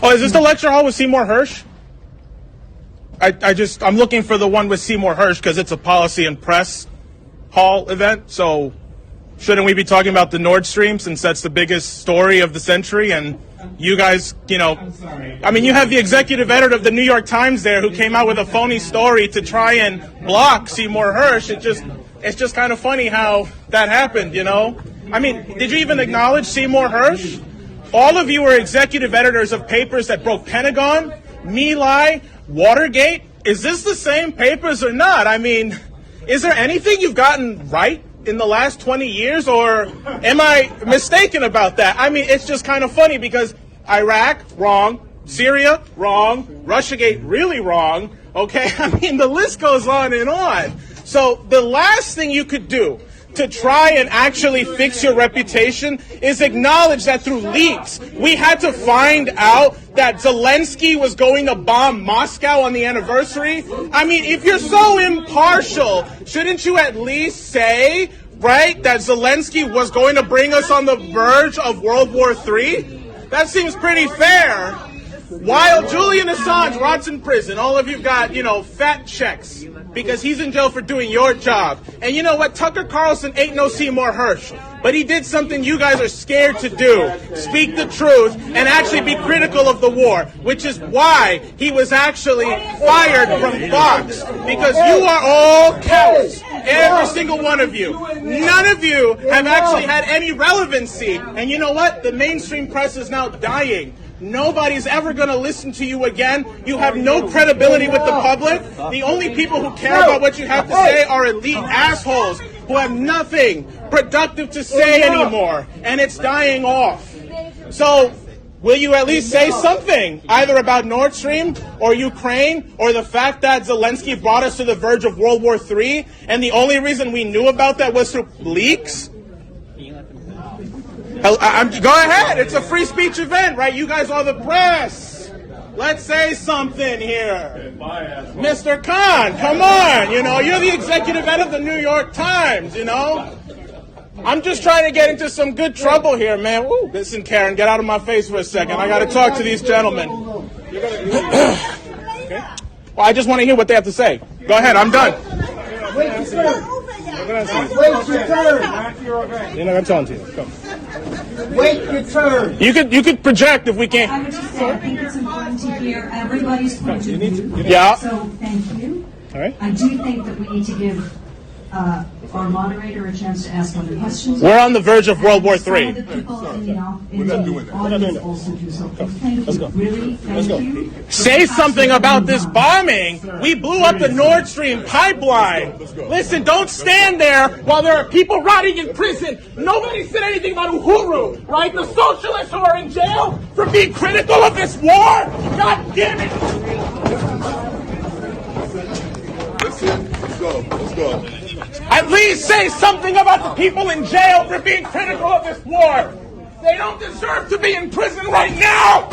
Oh, is this the lecture hall with Seymour Hersh? I'm looking for the one with Seymour Hersh because it's a policy and press hall event. So shouldn't we be talking about the Nord Stream since that's the biggest story of the century? And you guys, you have the executive editor of the New York Times there who came out with a phony story to try and block Seymour Hersh. It's just kind of funny how that happened, did you even acknowledge Seymour Hersh? All of you are executive editors of papers that broke Pentagon, My Lai, Watergate. Is this the same papers or not? Is there anything you've gotten right in the last 20 years, or am I mistaken about that? It's just kind of funny because Iraq, wrong. Syria, wrong. Russiagate, really wrong. Okay? The list goes on and on. So the last thing you could do to try and actually fix your reputation is acknowledge that through leaks, we had to find out that Zelensky was going to bomb Moscow on the anniversary. If you're so impartial, shouldn't you at least say, right, that Zelensky was going to bring us on the verge of World War III? That seems pretty fair. While Julian Assange rots in prison, all of you got, fat checks because he's in jail for doing your job. And you know what? Tucker Carlson ain't no Seymour Hersh, but he did something you guys are scared to do. Speak the truth and actually be critical of the war, which is why he was actually fired from Fox, because you are all cowards. Every single one of you. None of you have actually had any relevancy. And you know what? The mainstream press is now dying. Nobody's ever going to listen to you again. You have no credibility with the public. The only people who care about what you have to say are elite assholes who have nothing productive to say anymore. And it's dying off. So will you at least say something, either about Nord Stream or Ukraine or the fact that Zelensky brought us to the verge of World War III and the only reason we knew about that was through leaks? Go ahead. It's a free speech event, right? You guys are the press. Let's say something here. Mr. Khan, come on. You're the executive editor of the New York Times, I'm just trying to get into some good trouble here, man. Woo, listen, Karen, get out of my face for a second. I got to talk to these gentlemen. Okay. Well, I just want to hear what they have to say. Go ahead. I'm done. Wait your turn. I'm telling you. Come. Wait your turn. You could project if we can't. I would just say I think it's important to hear everybody's point of view. Yeah. So thank you. All right. I do think that we need to give our moderator a chance to ask other questions. We're on the verge of World War III. Some of the people in the audience also do so. Thank you. Really, thank you. Say something about this bombing. We blew up the Nord Stream pipeline. Listen, don't stand there while there are people rotting in prison. Nobody said anything about Uhuru, right? The socialists who are in jail for being critical of this war. God damn it. Let's go. At least say something about the people in jail for being critical of this war. They don't deserve to be in prison right now.